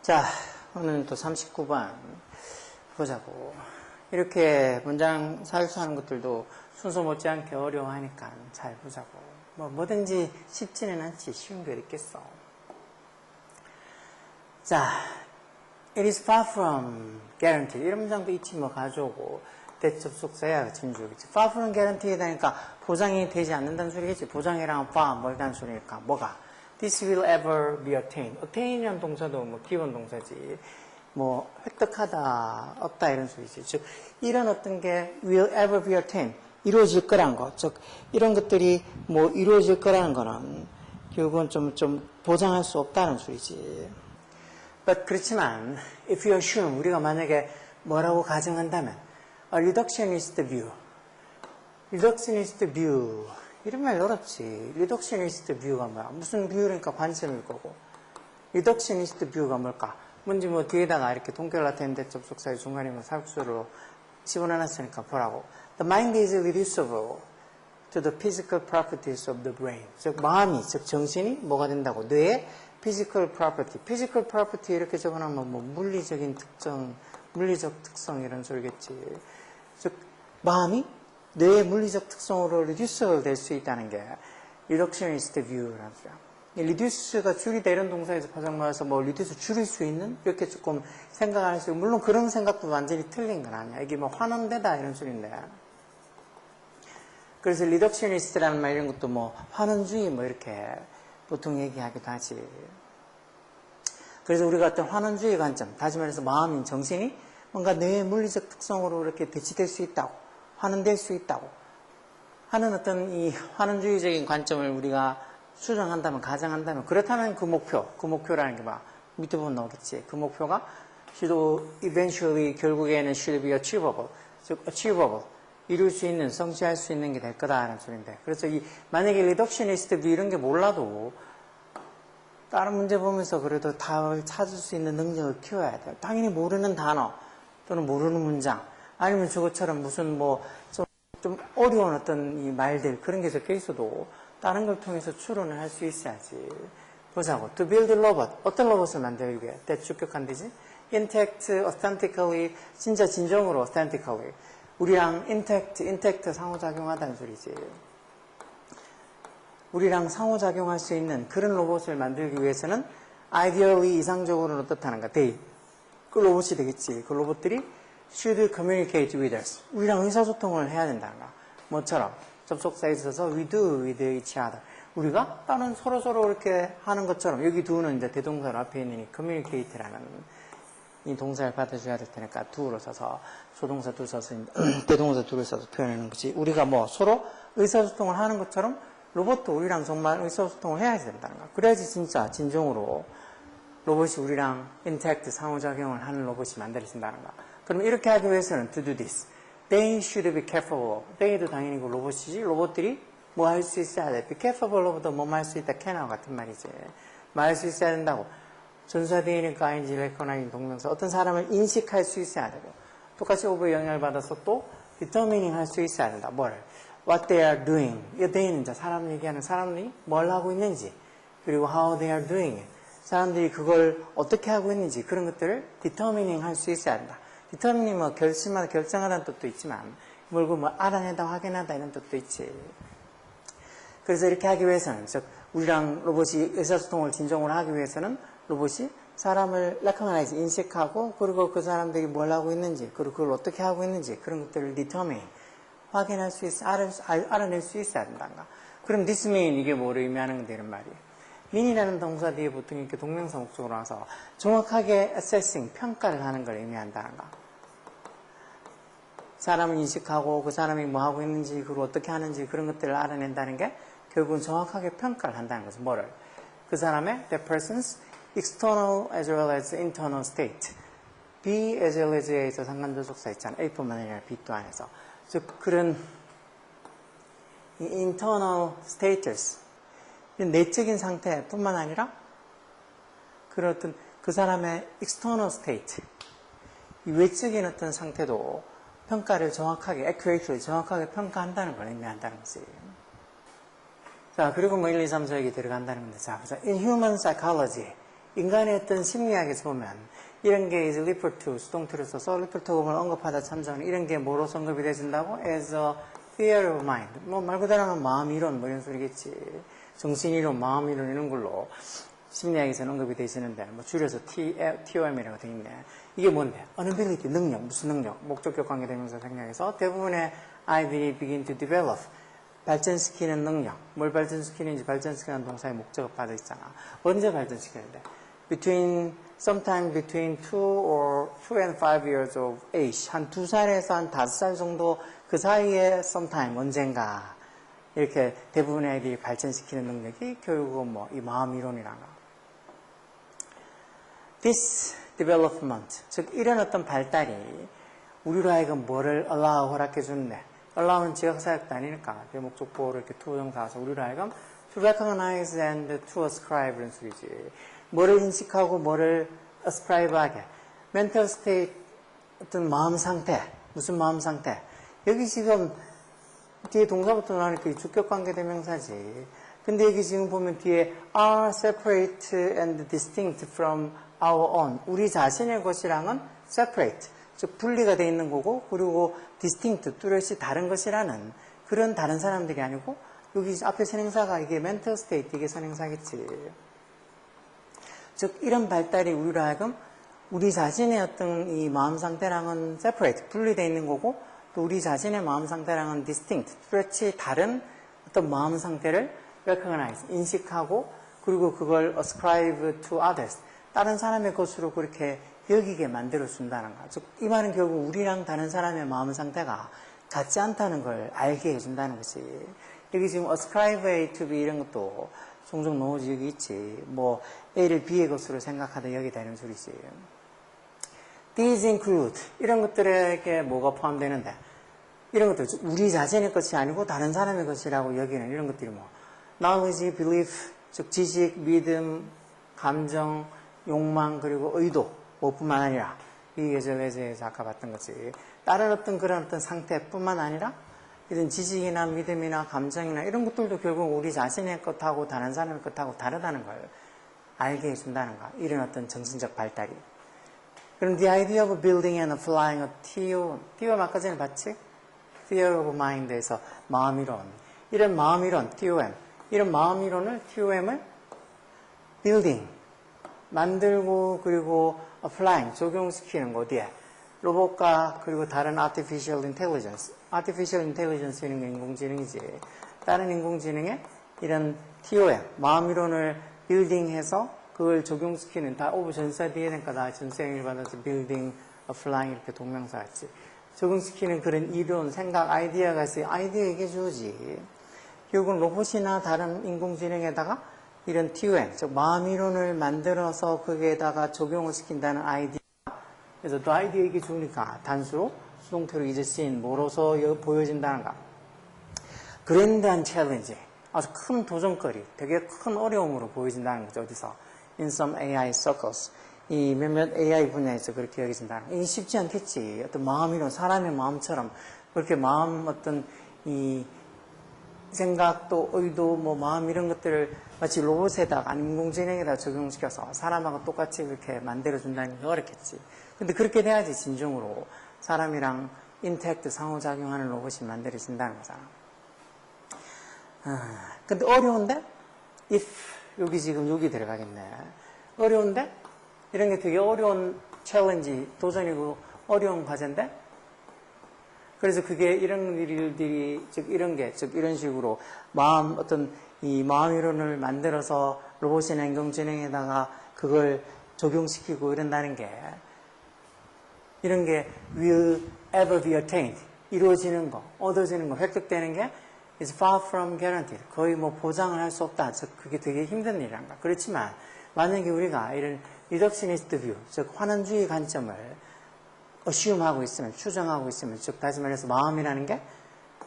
자, 오늘은 또 39번 보자고. 이렇게 문장 사육수하는 것들도 순서 못지않게 어려워하니까 잘 보자고. 뭐든지 쉽지는 않지. 쉬운 게 어딨겠어. 자, it is far from guaranteed. 이런 문장도 있지 뭐 가져오고 that 접속사야 진주겠지. far from guaranteed하니까 보장이 되지 않는다는 소리겠지. 보장이랑 far 멀다는 소리니까 뭐가? This will ever be attained. attain이라는 동사도 뭐 기본 동사지. 뭐 획득하다, 얻다 이런 소리지. 즉 이런 어떤 게 will ever be attained. 이루어질 거란 거. 즉 이런 것들이 뭐 이루어질 거라는 거는 결국은 좀 보장할 수 없다는 소리지. But 그렇지만 if you assume 우리가 만약에 뭐라고 가정한다면 a reductionist view. reductionist view. 이런 말 어렵지. reductionist view가 뭐야? 무슨 view니까 관점일 거고. reductionist view가 뭘까? 뭔지 뭐 뒤에다가 이렇게 동결 나타낸데 접속사의 중간에 뭐 사육수로 집어넣어놨으니까 보라고. The mind is reducible to the physical properties of the brain. 즉 마음이, 즉 정신이 뭐가 된다고? 뇌의 physical property. physical property 이렇게 적어놓으면 뭐 물리적인 특정, 물리적 특성 이런 소리겠지. 즉 마음이 뇌의 물리적 특성으로 reducible 될 수 있다는 게 reductionist view라는 소리야. reduce가 줄이다 이런 동사에서 파생나와서 뭐 reduce 줄일 수 있는 이렇게 조금 생각할 수 있고 물론 그런 생각도 완전히 틀린 건 아니야. 이게 뭐 환원되다 이런 소리인데. 그래서 reductionist라는 말 이런 것도 뭐 환원주의 뭐 이렇게 보통 얘기하기도 하지. 그래서 우리가 어떤 환원주의 관점, 다시 말해서 마음인 정신이 뭔가 뇌의 물리적 특성으로 이렇게 대치될 수 있다고. 환원될 수 있다고 하는 어떤 이 환원주의적인 관점을 우리가 수정한다면, 가정한다면, 그렇다면 그 목표라는 게 막 밑에 보면 나오겠지. 그 목표가 should eventually 결국에는 should be achievable, 즉 achievable, 이룰 수 있는, 성취할 수 있는 게 될 거다라는 소리인데. 그래서 만약에 reductionist view 이런 게 몰라도 다른 문제 보면서 그래도 답을 찾을 수 있는 능력을 키워야 돼요. 당연히 모르는 단어 또는 모르는 문장. 아니면 저것처럼 무슨 좀 어려운 어떤 이 말들 그런 게 적혀 있어도 다른 걸 통해서 추론을 할 수 있어야지. 보자고. To build a robot. 어떤 로봇을 만들기 위해? 대축격한 되지? Intact, authentically. 진짜 진정으로 authentically. 우리랑 intact 상호작용하다는 소리지. 우리랑 상호작용할 수 있는 그런 로봇을 만들기 위해서는 ideally 이상적으로는 어떻다는가? 그 로봇이 되겠지. 그 로봇들이 should communicate with us. 우리랑 의사소통을 해야 된다는 거. 뭐처럼 접속사에 있어서 we do with each other. 우리가 다른 서로 이렇게 하는 것처럼 여기 do는 이제 대동사로 앞에 있는 이 communicate라는 이 동사를 받아줘야 될 테니까 do로 써서 조동사 do 써서 대동사 do를 써서 표현하는 거지. 우리가 뭐 서로 의사소통을 하는 것처럼 로봇도 우리랑 정말 의사소통을 해야 된다는 거. 그래야지 진짜 진정으로 로봇이 우리랑 intact 상호작용을 하는 로봇이 만들어진다는 거. 그럼 이렇게 하기 위해서는 to do this. They should be capable. they도 당연히 그 로봇이지. 로봇들이 뭐 할 수 있어야 돼. be capable of도 뭐 할 수 있다. can하고 같은 말이지. 뭐 할 수 있어야 된다고. 전사대이니까 ing, recognize 동명사. 어떤 사람을 인식할 수 있어야 되고. 똑같이 of의 영향을 받아서 또 determining 할 수 있어야 된다. 뭘? What they are doing. 이 they는 이제 사람 얘기하는 사람들이 뭘 하고 있는지. 그리고 how they are doing it. 사람들이 그걸 어떻게 하고 있는지 그런 것들을 determining 할 수 있어야 된다. determining 뭐 결심하다, 결정하다는 뜻도 있지만 뭘고 뭐 알아내다, 확인하다 이런 뜻도 있지. 그래서 이렇게 하기 위해서는 즉 우리랑 로봇이 의사소통을 진정으로 하기 위해서는 로봇이 사람을 recognize, 인식하고 그리고 그 사람들이 뭘 하고 있는지 그리고 그걸 어떻게 하고 있는지 그런 것들을 determining 확인할 수 있어, 알아낼 수 있어야 된단가. 그럼 this mean 이게 뭐를 의미하는 건데 이런 말이에요. mean이라는 동사 뒤에 보통 이렇게 동명사 목적으로 와서 정확하게 assessing, 평가를 하는 걸 의미한다는 거. 사람을 인식하고 그 사람이 뭐 하고 있는지 그리고 어떻게 하는지 그런 것들을 알아낸다는 게 결국은 정확하게 평가를 한다는 거죠. 뭐를? 그 사람의 that person's external as well as internal state. be as well as에서 상관조속사 있잖아. A뿐만 아니라 B 또 안에서. 즉 그런 internal status 내적인 상태뿐만 아니라 그런 어떤 그 사람의 external state 이 외적인 어떤 상태도 평가를 정확하게, accurately 정확하게 평가한다는 걸 의미한다는 거지. 자, 그리고 뭐 1, 2, 3, 4 여기 들어간다는 건데, 자, 보자. In human psychology, 인간의 어떤 심리학에서 보면 이런 게 이제 refer to, 수동태로 써서 refer to를 언급하다 참조하는 이런 게 뭐로 언급이 되진다고? as a theory of mind. 뭐 말 그대로 하면 마음 이론 뭐 이런 소리겠지. 정신 이론, 마음 이론 이런 걸로 심리학에서는 언급이 되시는데 뭐 줄여서 TOM이라고 되어 있네. 이게 뭔데? ability, 능력, 무슨 능력? 목적격 관계대명사 생략해서 대부분의 아이들이 begin to develop, 발전시키는 능력. 뭘 발전시키는지 발전시키는 동사의 목적어 빠져 있잖아. 언제 발전시키는데? sometime between 2 and 5 years of age. 한 2살에서 한 5살 정도 그 사이에 sometime, 언젠가. 이렇게 대부분의 아이들이 발전시키는 능력이 결국은 뭐 이 마음 이론이라는 거. This development, 즉 이런 어떤 발달이 우리로 하여금 뭐를 allow, 허락해 주는데 allow는 지역사역도 아니니까 대목적보를 이렇게 투정사서 우리로 하여금 to recognize and to ascribe 이런 소리지. 뭐를 인식하고 뭐를 ascribe 하게. mental state, 어떤 마음 상태, 무슨 마음 상태. 여기 지금 뒤에 동사부터 나오니까 이 주격관계대명사지. 근데 여기 지금 보면 뒤에 are separate and distinct from our own. 우리 자신의 것이랑은 separate, 즉 분리가 되어 있는 거고, 그리고 distinct, 뚜렷이 다른 것이라는 그런 다른 사람들이 아니고, 여기 앞에 선행사가 이게 mental state, 이게 선행사겠지. 즉 이런 발달이 우리로 하여금 우리 자신의 어떤 이 마음 상태랑은 separate, 분리되어 있는 거고, 또 우리 자신의 마음 상태랑은 distinct, 뚜렷이 다른 어떤 마음 상태를 recognize, 인식하고, 그리고 그걸 ascribe to others, 다른 사람의 것으로 그렇게 여기게 만들어준다는 거. 즉, 이 말은 결국 우리랑 다른 사람의 마음 상태가 같지 않다는 걸 알게 해준다는 것이. 여기 지금 ascribe A to B 이런 것도 종종 넣어지 여기 있지. 뭐, A를 B의 것으로 생각하다 여기 되는 소리지. These include, 이런 것들에게 뭐가 포함되는데, 이런 것들, 우리 자신의 것이 아니고 다른 사람의 것이라고 여기는 이런 것들이 뭐, knowledge, belief, 즉 지식, 믿음, 감정, 욕망, 그리고 의도, 뭐뿐만 아니라, 이 예절에서 아까 봤던 거지. 다른 어떤 그런 어떤 상태뿐만 아니라, 이런 지식이나 믿음이나 감정이나 이런 것들도 결국 우리 자신의 것하고 다른 사람의 것하고 다르다는 걸 알게 해준다는 거. 이런 어떤 정신적 발달이. 그럼 the idea of building and applying a TOM 아까 전에 봤지? Theory of Mind에서 마음이론. 이런 마음이론, TOM. 이런 마음이론을, TOM을 building, 만들고 그리고 applying, 적용시키는 거 어디에? 로봇과 그리고 다른 artificial intelligence. artificial intelligence는 인공지능이지. 다른 인공지능에 이런 TOM, 마음이론을 빌딩해서 그걸 적용시키는, 다 오브 전사 뒤에 되니까 다 전생일 받아서 빌딩, applying 이렇게 동명사 같지. 적용시키는 그런 이론, 생각, 아이디어가 있어요. 아이디어 얘기해 주지. 결국은 로봇이나 다른 인공지능에다가 이런 TOM, 즉 마음이론을 만들어서 거기에다가 적용을 시킨다는 아이디어. 그래서 또 아이디어 얘기 주니까 단수로 수동태로 이제 쓰인 뭐로서 보여진다는가. 그랜드한 챌린지, 아주 큰 도전거리, 되게 큰 어려움으로 보여진다는 거죠. 어디서? In some AI circles. 이 몇몇 AI 분야에서 그렇게 여겨진다는 거. 이게 쉽지 않겠지. 어떤 마음이론, 사람의 마음처럼 그렇게 마음 어떤 이 생각도 의도 뭐 마음 이런 것들을 마치 로봇에다가 인공지능에다 적용시켜서 사람하고 똑같이 그렇게 만들어준다는 게 어렵겠지. 근데 그렇게 돼야지 진정으로 사람이랑 인터랙트 상호작용하는 로봇이 만들어진다는 거잖아. 근데 어려운데? if 여기 지금 여기 들어가겠네. 어려운데? 이런 게 되게 어려운 챌린지, 도전이고 어려운 과제인데? 그래서 그게 이런 일들이, 즉 이런 게, 즉 이런 식으로 마음, 어떤 이 마음이론을 만들어서 로봇이나 인공지능에다가 그걸 적용시키고 이런다는 게, 이런 게 will ever be attained. 이루어지는 거, 얻어지는 거, 획득되는 게 is far from guaranteed. 거의 뭐 보장을 할 수 없다. 즉 그게 되게 힘든 일이란가. 그렇지만 만약에 우리가 이런 reductionist view, 즉 환원주의 관점을 assume하고 있으면, 추정하고 있으면, 즉 다시 말해서 마음이라는 게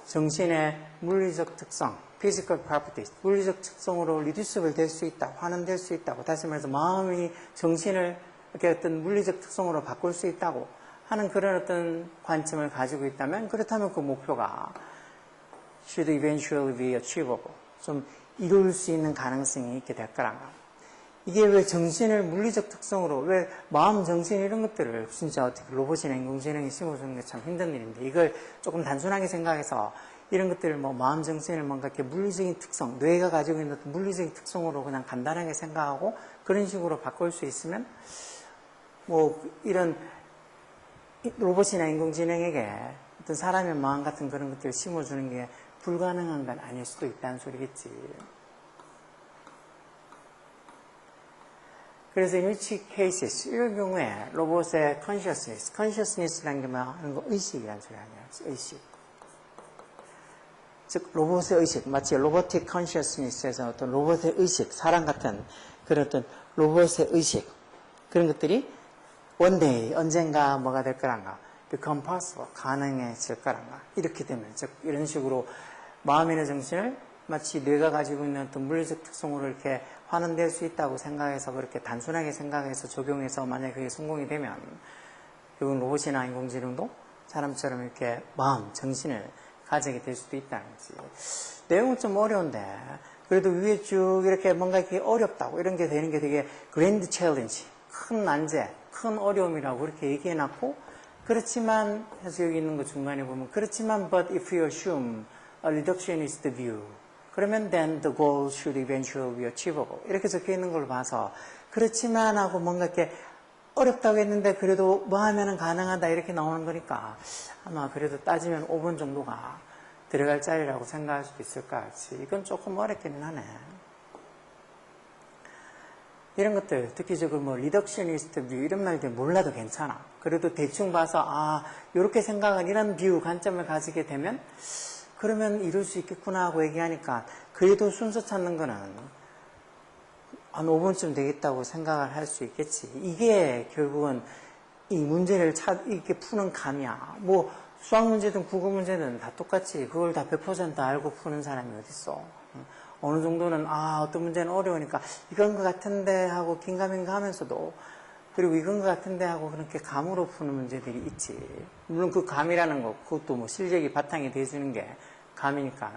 정신의 물리적 특성, physical properties, 물리적 특성으로 reducible 될 수 있다, 환원될 수 있다고. 다시 말해서 마음이 정신을 이렇게 어떤 물리적 특성으로 바꿀 수 있다고 하는 그런 어떤 관점을 가지고 있다면, 그렇다면 그 목표가 should eventually be achievable, 좀 이룰 수 있는 가능성이 있게 될 거란가. 이게 왜 정신을 물리적 특성으로, 왜 마음, 정신 이런 것들을 진짜 어떻게 로봇이나 인공지능이 심어주는 게 참 힘든 일인데, 이걸 조금 단순하게 생각해서 이런 것들을 뭐 마음, 정신을 뭔가 이렇게 물리적인 특성, 뇌가 가지고 있는 어떤 물리적인 특성으로 그냥 간단하게 생각하고 그런 식으로 바꿀 수 있으면 뭐 이런 로봇이나 인공지능에게 어떤 사람의 마음 같은 그런 것들을 심어주는 게 불가능한 건 아닐 수도 있다는 소리겠지. 그래서 in which cases, 이런 경우에 로봇의 consciousness라는 게 뭐 하는 거 의식이라는 소리 아니야. 의식. 즉 로봇의 의식, 마치 로보틱 컨시어스니스에서 어떤 로봇의 의식, 사람 같은 그런 어떤 로봇의 의식, 그런 것들이 one day, 언젠가 뭐가 될 거란가, become possible, 가능해질 거란가, 이렇게 되면, 즉 이런 식으로 마음이나 정신을 마치 뇌가 가지고 있는 어떤 물리적 특성으로 이렇게 환원될 수 있다고 생각해서, 그렇게 단순하게 생각해서 적용해서 만약에 그게 성공이 되면 결국은 로봇이나 인공지능도 사람처럼 이렇게 마음, 정신을 가지게 될 수도 있다는 거지. 내용은 좀 어려운데 그래도 위에 쭉 이렇게 뭔가 이렇게 어렵다고 이런 게 되는 게 되게 그랜드 챌린지, 큰 난제, 큰 어려움이라고 그렇게 얘기해놨고, 그렇지만 해서 여기 있는 거 중간에 보면 그렇지만 but if you assume a reductionist view 그러면 then the goal should eventually be achievable 이렇게 적혀 있는 걸 봐서 그렇지만 하고 뭔가 이렇게 어렵다고 했는데 그래도 뭐 하면은 가능하다 이렇게 나오는 거니까 아마 그래도 따지면 5분 정도가 들어갈 자리라고 생각할 수도 있을 것 같지. 이건 조금 어렵기는 하네. 이런 것들, 특히적으로 뭐 리덕셔니스트 뷰 이런 말들 몰라도 괜찮아. 그래도 대충 봐서 이렇게 생각은 이런 뷰 관점을 가지게 되면 그러면 이룰 수 있겠구나 하고 얘기하니까 그래도 순서 찾는 거는 한 5분쯤 되겠다고 생각을 할 수 있겠지. 이게 결국은 이 문제를 이렇게 푸는 감이야. 뭐 수학 문제든 국어 문제든 다 똑같이 그걸 다 100% 알고 푸는 사람이 어딨어. 어느 정도는 어떤 문제는 어려우니까 이건 것 같은데 하고 긴가민가 하면서도 그리고 이건 것 같은데 하고 그렇게 감으로 푸는 문제들이 있지. 물론 그 감이라는 거 그것도 뭐 실력이 바탕이 돼주는 게 감이니까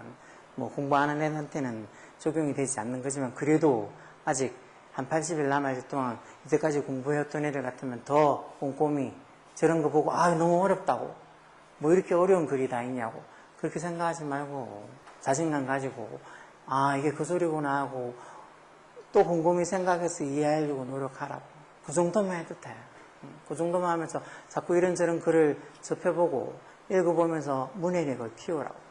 뭐 공부하는 애한테는 적용이 되지 않는 거지만 그래도 아직 한 80일 남아있을 동안 이때까지 공부해왔던 애들 같으면 더 꼼꼼히 저런 거 보고 너무 어렵다고 뭐 이렇게 어려운 글이 다 있냐고 그렇게 생각하지 말고 자신감 가지고 이게 그 소리구나 하고 또 곰곰이 생각해서 이해하려고 노력하라고. 그 정도만 해도 돼. 그 정도만 하면서 자꾸 이런저런 글을 접해보고 읽어보면서 문해력을 키우라고.